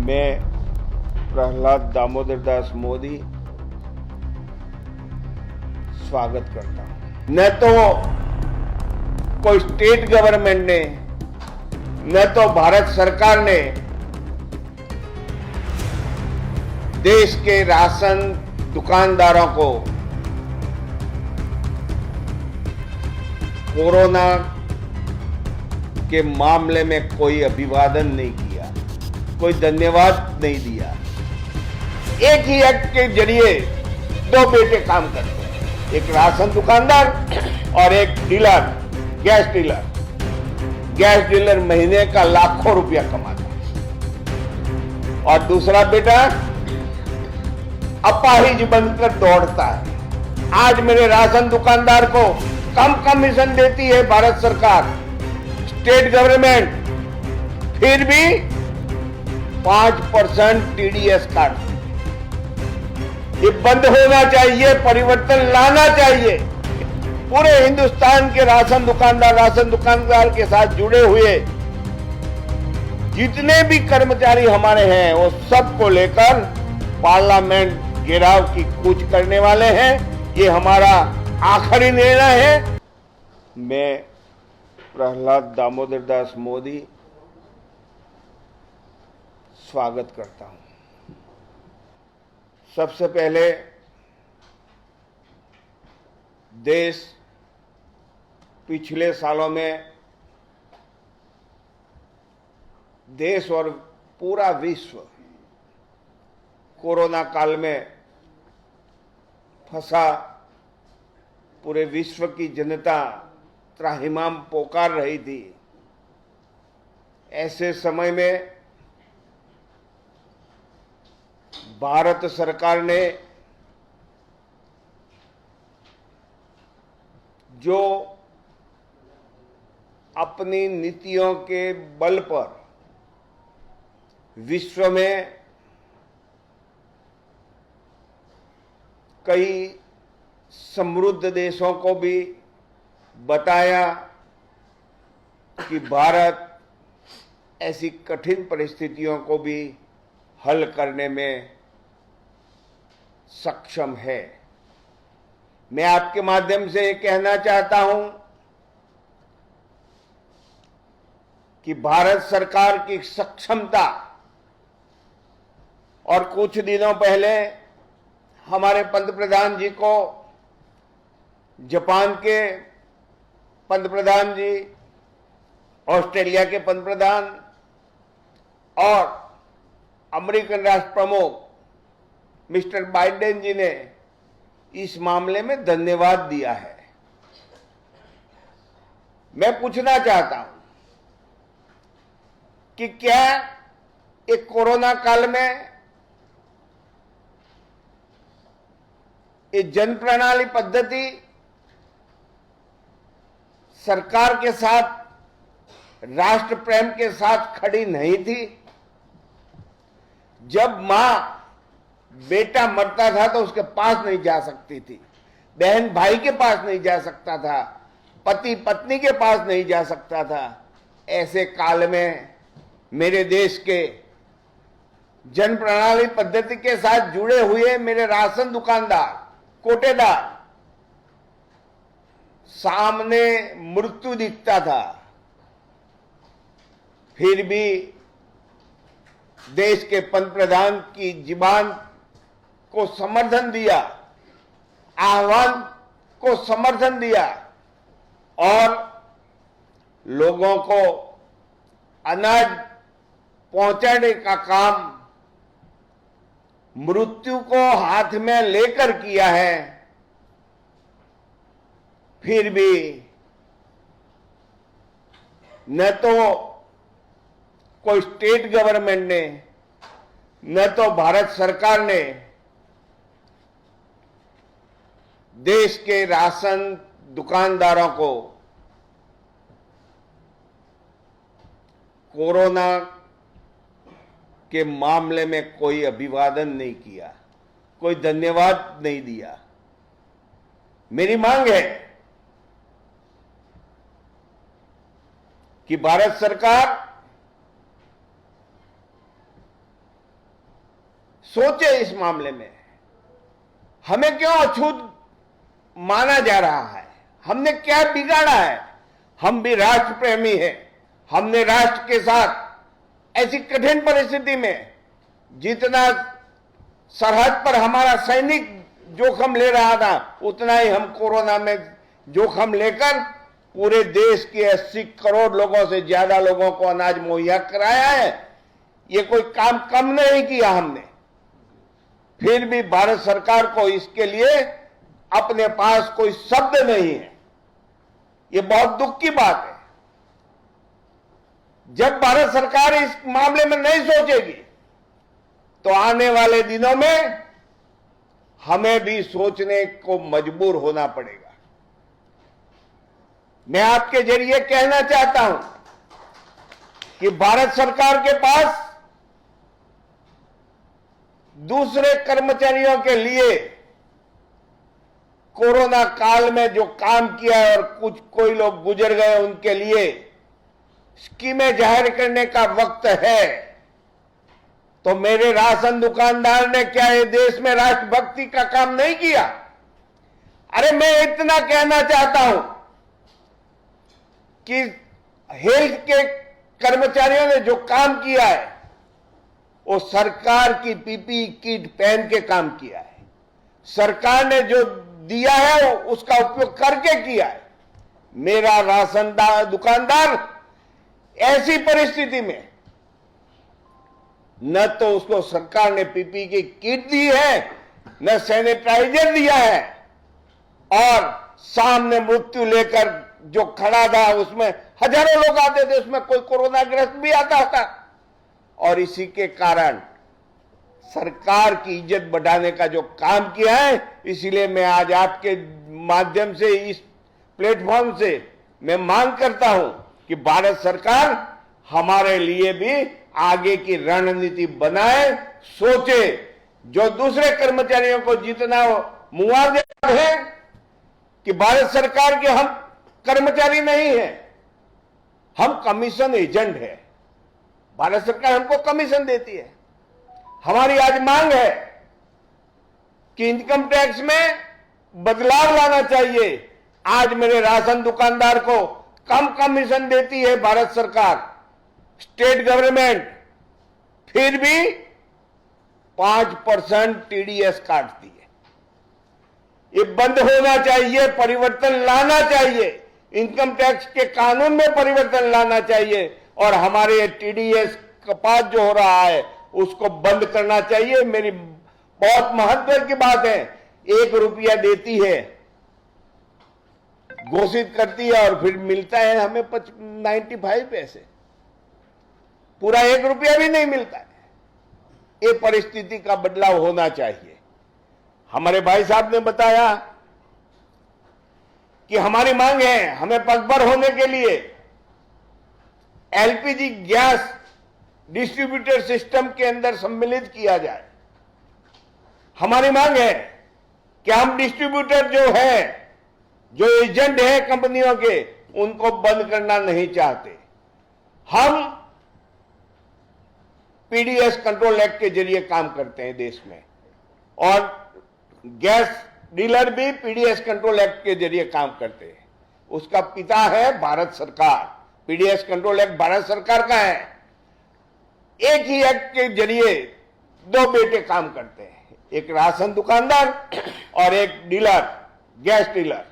मैं प्रहलाद दामोदर दास मोदी स्वागत करता हूं। न तो कोई स्टेट गवर्नमेंट ने, न तो भारत सरकार ने देश के राशन दुकानदारों को कोरोना के मामले में कोई अभिवादन नहीं किया, कोई धन्यवाद नहीं दिया। एक ही एक्ट के जरिए दो बेटे काम करते हैं, एक राशन दुकानदार और एक dealer, gas dealer. Gas dealer महीने का लाखों रुपया कमाता है और दूसरा बेटा अपाहिज बनकर दौड़ता है। आज मेरे राशन दुकानदार को कम कमीशन देती है भारत सरकार, स्टेट गवर्नमेंट, फिर भी 5% टीडीएस काटती है। ये बंद होना चाहिए, परिवर्तन लाना चाहिए। पूरे हिंदुस्तान के राशन दुकानदार के साथ जुड़े हुए जितने भी कर्मचारी हमारे हैं, वो सबको लेकर पार्लियामेंट घेराव की कूच करने वाले हैं। ये हमारा आखिरी निर्णय है। मैं प्रहलाद दामोदर दास मोदी स्वागत करता हूं। सबसे पहले देश पिछले सालों में, देश और पूरा विश्व कोरोना काल में फंसा। पूरे विश्व की जनता त्राहिमाम पोकार रही थी। ऐसे समय में भारत सरकार ने जो अपनी नीतियों के बल पर विश्व में कई समृद्ध देशों को भी बताया कि भारत ऐसी कठिन परिस्थितियों को भी हल करने में सक्षम है। मैं आपके माध्यम से ये कहना चाहता हूं कि भारत सरकार की सक्षमता, और कुछ दिनों पहले हमारे पंतप्रधान जी को जापान के पंतप्रधान जी, ऑस्ट्रेलिया के पंतप्रधान और अमेरिकन राष्ट्र प्रमुख मिस्टर बाइडेन जी ने इस मामले में धन्यवाद दिया है। मैं पूछना चाहता हूं कि क्या एक कोरोना काल में ये जन प्रणाली पद्धति सरकार के साथ, राष्ट्र प्रेम के साथ खड़ी नहीं थी? जब मां बेटा मरता था तो उसके पास नहीं जा सकती थी, बहन भाई के पास नहीं जा सकता था, पति पत्नी के पास नहीं जा सकता था। ऐसे काल में मेरे देश के जन प्रणाली पद्धति के साथ जुड़े हुए मेरे राशन दुकानदार, कोटेदार, सामने मृत्यु दिखता था, फिर भी देश के पंतप्रधान की जुबान को समर्थन दिया, आह्वान को समर्थन दिया और लोगों को अनाज पहुंचाने का काम मृत्यु को हाथ में लेकर किया है। फिर भी न तो कोई स्टेट गवर्नमेंट ने, न तो भारत सरकार ने देश के राशन दुकानदारों को कोरोना के मामले में कोई अभिवादन नहीं किया, कोई धन्यवाद नहीं दिया। मेरी मांग है कि भारत सरकार सोचे इस मामले में। हमें क्यों अछूत माना जा रहा है? हमने क्या बिगाड़ा है? हम भी राष्ट्र प्रेमी हैं। हमने राष्ट्र के साथ ऐसी कठिन परिस्थिति में, जितना सरहद पर हमारा सैनिक जोखम ले रहा था, उतना ही हम कोरोना में जोखम लेकर पूरे देश के 80 करोड़ लोगों से ज्यादा लोगों को अनाज मुहैया कराया है। ये कोई काम कम नहीं किया हमने। फिर भी भारत सरकार को इसके लिए अपने पास कोई शब्द नहीं है। ये बहुत दुख की बात है। जब भारत सरकार इस मामले में नहीं सोचेगी, तो आने वाले दिनों में हमें भी सोचने को मजबूर होना पड़ेगा। मैं आपके जरिए कहना चाहता हूं कि भारत सरकार के पास दूसरे कर्मचारियों के लिए कोरोना काल में जो काम किया है और कोई लोग गुजर गए, उनके लिए स्कीमें जाहिर करने का वक्त है। तो मेरे राशन दुकानदार ने क्या ये देश में राष्ट्रभक्ति का काम नहीं किया? अरे मैं इतना कहना चाहता हूं कि हेल्थ के कर्मचारियों ने जो काम किया है, वो सरकार की पीपीई किट पहन के काम किया है। सरकार ने जो दिया है उसका उपयोग करके किया है। मेरा राशन दुकानदार ऐसी परिस्थिति में न तो उसको सरकार ने पीपीई की किट दी है, न सैनिटाइजर दिया है, और सामने मृत्यु लेकर जो खड़ा था उसमें हजारों लोग आते थे, उसमें कोई कोरोना ग्रस्त भी आता था। और इसी के कारण सरकार की इज्जत बढ़ाने का जो काम किया है, इसीलिए मैं आज आपके माध्यम से, इस प्लेटफॉर्म से मैं मांग करता हूं कि भारत सरकार हमारे लिए भी आगे की रणनीति बनाए, सोचे। जो दूसरे कर्मचारियों को जितना मुआवजा है कि भारत सरकार के हम कर्मचारी नहीं है, हम कमीशन एजेंट है। भारत सरकार हमको कमीशन देती है। हमारी आज मांग है कि इनकम टैक्स में बदलाव लाना चाहिए। आज मेरे राशन दुकानदार को कम कमीशन देती है भारत सरकार, स्टेट गवर्नमेंट, फिर भी 5% टीडीएस काटती है। ये बंद होना चाहिए, परिवर्तन लाना चाहिए। इनकम टैक्स के कानून में परिवर्तन लाना चाहिए और हमारे टीडीएस कपात जो हो रहा है उसको बंद करना चाहिए। मेरी बहुत महत्व की बात है, 1 रुपया देती है, घोषित करती है और फिर मिलता है हमें 95 पैसे, पूरा 1 रुपया भी नहीं मिलता है। ये परिस्थिति का बदलाव होना चाहिए। हमारे भाई साहब ने बताया कि हमारी मांग है, हमें पगभर होने के लिए एलपीजी गैस डिस्ट्रीब्यूटर सिस्टम के अंदर सम्मिलित किया जाए। हमारी मांग है कि हम डिस्ट्रीब्यूटर जो है, जो एजेंट है कंपनियों के, उनको बंद करना नहीं चाहते। हम पीडीएस कंट्रोल एक्ट के जरिए काम करते हैं देश में, और गैस डीलर भी पीडीएस कंट्रोल एक्ट के जरिए काम करते हैं। उसका पिता है भारत सरकार। पीडीएस कंट्रोल एक्ट भारत सरकार का है। एक ही एक्ट के जरिए 2 बेटे काम करते हैं, एक राशन दुकानदार और एक dealer, gas dealer.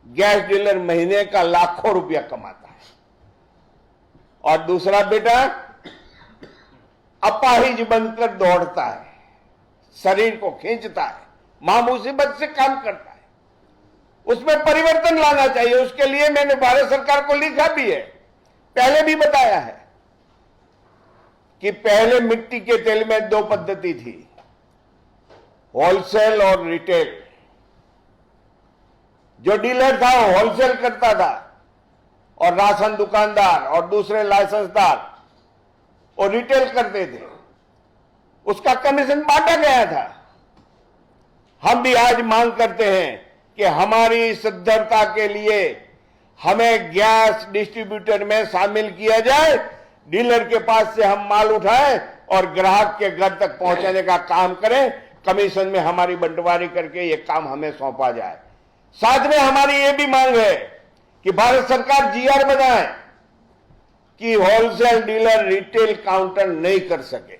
Gas dealer महीने का लाखों रुपया कमाता है, और दूसरा बेटा अपाहिज बनकर दौड़ता है, शरीर को खींचता है, मां मुसीबत से काम करता है। उसमें परिवर्तन लाना चाहिए। उसके लिए मैंने भारत सरकार को लिखा भी है, पहले भी बताया है कि पहले मिट्टी के तेल में 2 पद्धति थी, होलसेल और रिटेल। जो डीलर था वो होलसेल करता था, और राशन दुकानदार और दूसरे लाइसेंसदार वो रिटेल करते थे। उसका कमीशन बांटा गया था। हम भी आज मांग करते हैं कि हमारी सद्धरता के लिए हमें गैस डिस्ट्रीब्यूटर में शामिल किया जाए। डीलर के पास से हम माल उठाएं और ग्राहक के घर तक पहुंचाने का काम करें। कमीशन में हमारी बंटवारी करके ये काम हमें सौंपा जाए। साथ में हमारी ये भी मांग है कि भारत सरकार जीआर बनाए कि होलसेल डीलर रिटेल काउंटर नहीं कर सके,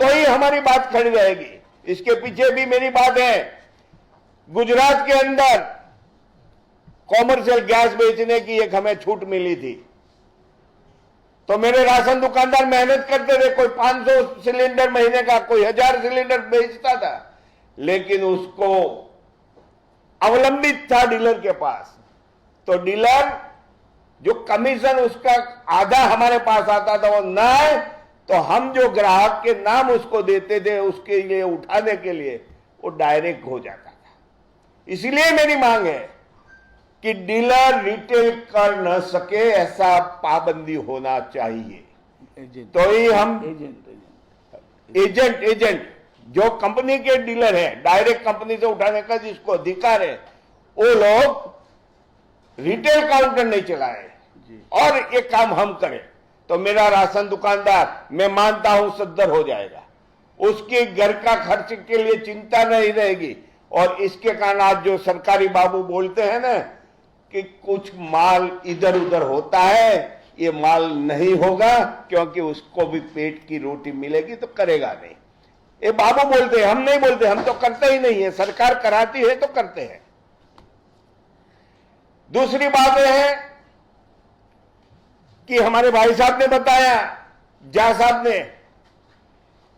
तो ही हमारी बात खड़ी रहेगी। इसके पीछे भी मेरी बात है, गुजरात के अंदर कॉमर्शियल गैस बेचने की एक हमें छूट मिली थी, तो मेरे राशन दुकानदार मेहनत करते थे, कोई 500 सिलेंडर महीने का, कोई 1000 सिलेंडर बेचता था, लेकिन उसको अवलंबित था डीलर के पास। तो डीलर जो कमीशन उसका आधा हमारे पास आता था वो ना है, तो हम जो ग्राहक के नाम उसको देते थे उसके लिए उठाने के लिए वो डायरेक्ट हो जाता था। इसलिए मेरी मांग है कि डीलर रिटेल कर न सके ऐसा पाबंदी होना चाहिए। तो ही हम एजेंट जो कंपनी के डीलर है, डायरेक्ट कंपनी से उठाने का जिसको अधिकार है, वो लोग रिटेल काउंटर नहीं चलाए और ये काम हम करें, तो मेरा राशन दुकानदार मैं मानता हूं सद्धर हो जाएगा, उसके घर का खर्च के लिए चिंता नहीं रहेगी। और इसके कारण आज जो सरकारी बाबू बोलते हैं ना कि कुछ माल इधर उधर होता है, ये माल नहीं होगा, क्योंकि उसको भी पेट की रोटी मिलेगी तो करेगा नहीं। ये बाबू बोलते हैं, हम नहीं बोलते, हम तो करते ही नहीं है। सरकार कराती है तो करते हैं। दूसरी बात यह है कि हमारे भाई साहब ने बताया, जा साहब ने,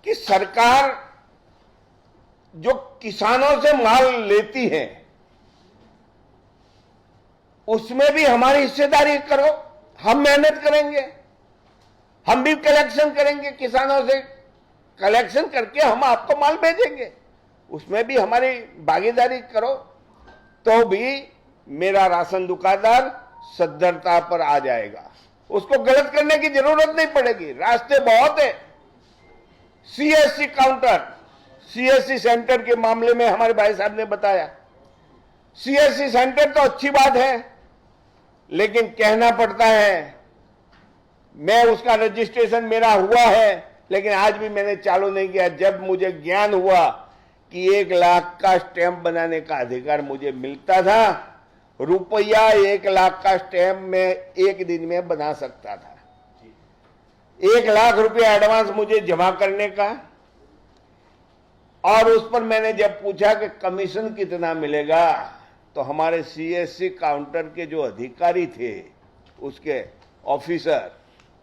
कि सरकार जो किसानों से माल लेती है उसमें भी हमारी हिस्सेदारी करो। हम मेहनत करेंगे, हम भी कलेक्शन करेंगे, किसानों से कलेक्शन करके हम आपको माल भेजेंगे, उसमें भी हमारी भागीदारी करो, तो भी मेरा राशन दुकानदार सद्धरता पर आ जाएगा। उसको गलत करने की जरूरत नहीं पड़ेगी, रास्ते बहुत है। सीएससी काउंटर, सीएससी सेंटर के मामले में हमारे भाई साहब ने बताया, सीएससी सेंटर तो अच्छी बात है, लेकिन कहना पड़ता है, मैं उसका रजिस्ट्रेशन मेरा हुआ है, लेकिन आज भी मैंने चालू नहीं किया। जब मुझे ज्ञान हुआ कि 1 लाख का स्टैंप बनाने का अधिकार मुझे मिलता था, रुपया 1 लाख का स्टैंप में एक दिन में बना सकता था। 1 लाख रुपया एडवांस मुझे जमा करने का, और उस पर मैंने जब पूछा कि कमीशन कितना मिलेगा, तो हमारे सीएससी काउंटर के जो अधिकारी थे, उसके ऑफिसर,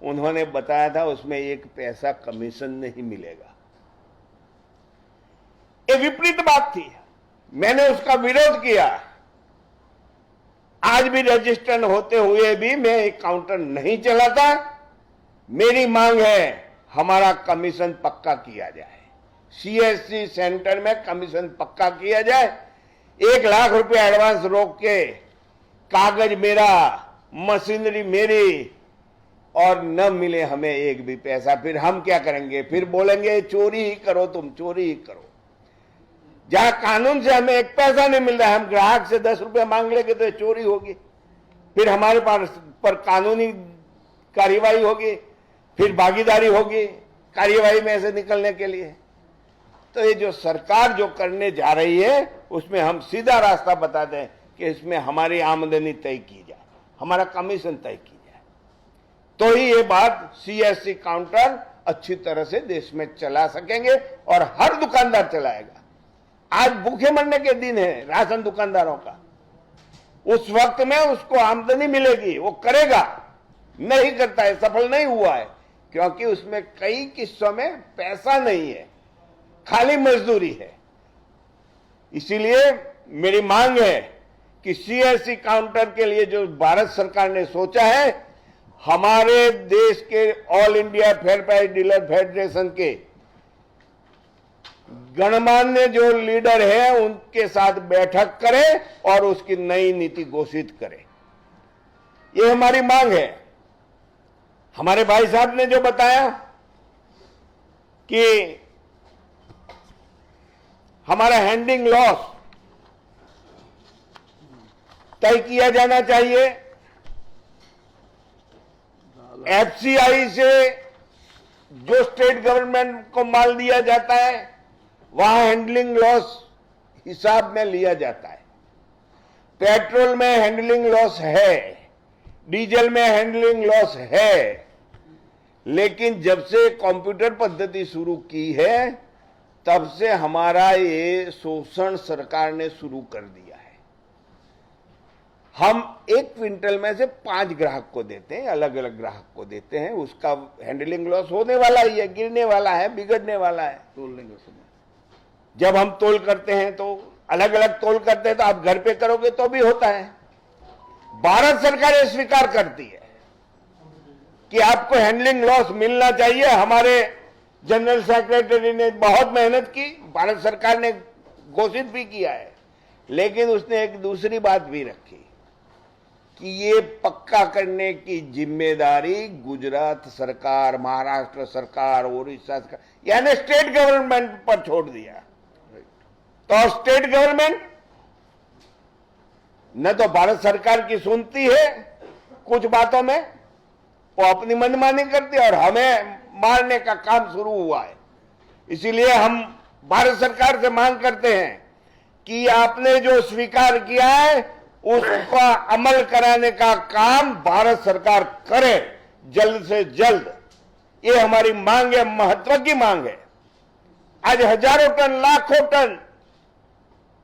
उन्होंने बताया था उसमें 1 पैसा कमीशन नहीं मिलेगा। ये विपरीत बात थी, मैंने उसका विरोध किया। आज भी रजिस्ट्रेशन होते हुए भी मैं एक काउंटर नहीं चलाता। मेरी मांग है हमारा कमीशन पक्का किया जाए, सीएससी सेंटर में कमीशन पक्का किया जाए। 1 लाख रुपया एडवांस रोक के, कागज मेरा, मशीनरी मेरी, और न मिले हमें एक भी पैसा, फिर हम क्या करेंगे? फिर बोलेंगे चोरी ही करो, तुम चोरी ही करो। जहां कानून से हमें 1 पैसा नहीं मिल रहा है, हम ग्राहक से 10 रुपए मांग लेंगे तो चोरी होगी, फिर हमारे पास पर कानूनी कार्यवाही होगी, फिर भागीदारी होगी कार्यवाही में से निकलने के लिए। तो ये जो सरकार जो करने जा रही है, उसमें हम सीधा रास्ता बताते हैं कि इसमें हमारी आमदनी तय की जाए, हमारा कमीशन तय की जाए, तो ही ये बात सीएससी काउंटर अच्छी तरह से देश में चला सकेंगे और हर दुकानदार चलाएगा। आज भूखे मरने के दिन है राशन दुकानदारों का, उस वक्त में उसको आमदनी मिलेगी, वो करेगा। नहीं करता है, सफल नहीं हुआ है, क्योंकि उसमें कई किस्सों में पैसा नहीं है, खाली मजदूरी है। इसीलिए मेरी मांग है कि सीएससी काउंटर के लिए जो भारत सरकार ने सोचा है, हमारे देश के all India fair price dealer federation के गणमान्य जो लीडर है उनके साथ बैठक करें और उसकी नई नीति घोषित करें। ये हमारी मांग है। हमारे भाई साहब ने जो बताया कि हमारा हैंडलिंग लॉस तय किया जाना चाहिए, एफसीआई से जो स्टेट गवर्नमेंट को माल दिया जाता है वहां हैंडलिंग लॉस हिसाब में लिया जाता है। पेट्रोल में हैंडलिंग लॉस है, डीजल में हैंडलिंग लॉस है, लेकिन जब से कंप्यूटर पद्धति शुरू की है तब से हमारा ये शोषण सरकार ने शुरू कर दिया है। हम 1 क्विंटल में से 5 ग्राहक को देते हैं, अलग अलग ग्राहक को देते हैं, उसका हैंडलिंग लॉस होने वाला ही है, गिरने वाला है, बिगड़ने वाला है। तोलने का समय जब हम तोल करते हैं तो अलग अलग तोल करते हैं, तो आप घर पे करोगे तो भी होता है। भारत सरकार ये स्वीकार करती है कि आपको हैंडलिंग लॉस मिलना चाहिए। हमारे जनरल सेक्रेटरी ने बहुत मेहनत की, भारत सरकार ने घोषित भी किया है, लेकिन उसने एक दूसरी बात भी रखी कि ये पक्का करने की जिम्मेदारी गुजरात सरकार, महाराष्ट्र सरकार, उड़ीसा सरकार, यानी स्टेट गवर्नमेंट पर छोड़ दिया। तो स्टेट गवर्नमेंट न तो भारत सरकार की सुनती है कुछ बातों में, वो अपनी मनमानी करती है और हमें मारने का काम शुरू हुआ है। इसीलिए हम भारत सरकार से मांग करते हैं कि आपने जो स्वीकार किया है उसका अमल कराने का काम भारत सरकार करे जल्द से जल्द। ये हमारी मांग है, महत्व की मांग है। आज हजारों टन, लाखों टन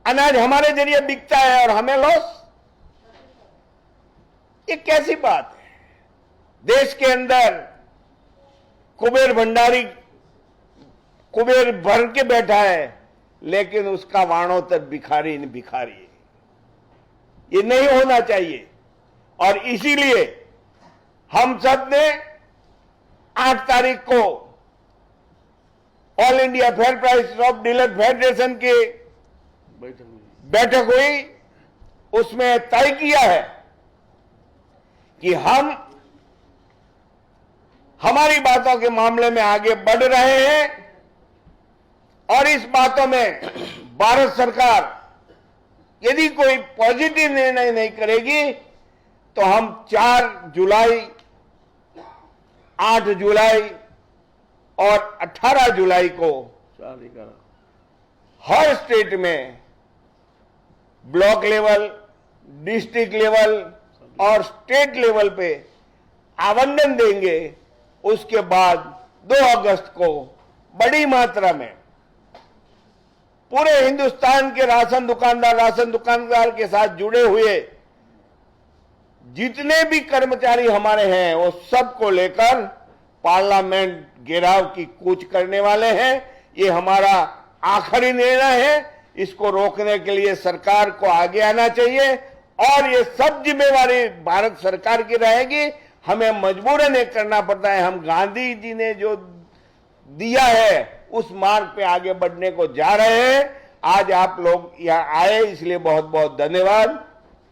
अनाज हमारे जरिए बिकता है और हमें लॉस। ये कैसी बात है? देश के अंदर कुबेर भंडारी कुबेर भर के बैठा है, लेकिन उसका वाणोत्तर भिखारी भिखारी है। ये नहीं होना चाहिए और इसीलिए हम सब ने 8 तारीख को all India fair price of dealer federation की बैठक हुई, उसमें तय किया है कि हम हमारी बातों के मामले में आगे बढ़ रहे हैं और इस बातों में भारत सरकार यदि कोई पॉजिटिव निर्णय नहीं करेगी तो हम 4 जुलाई, 8 जुलाई और 18 जुलाई को हर स्टेट में ब्लॉक लेवल, डिस्ट्रिक्ट लेवल और स्टेट लेवल पे आवंटन देंगे। उसके बाद 2 अगस्त को बड़ी मात्रा में पूरे हिंदुस्तान के राशन दुकानदार के साथ जुड़े हुए जितने भी कर्मचारी हमारे हैं वो सबको लेकर पार्लियामेंट घेराव की कूच करने वाले हैं। ये हमारा आखिरी निर्णय है। इसको रोकने के लिए सरकार को आगे आना चाहिए और ये सब जिम्मेवारी भारत सरकार की रहेगी। हमें मजबूरन ये करना पड़ता है। हम गांधी जी ने जो दिया है उस मार्ग पे आगे बढ़ने को जा रहे हैं। आज आप लोग यहाँ आए इसलिए बहुत बहुत धन्यवाद।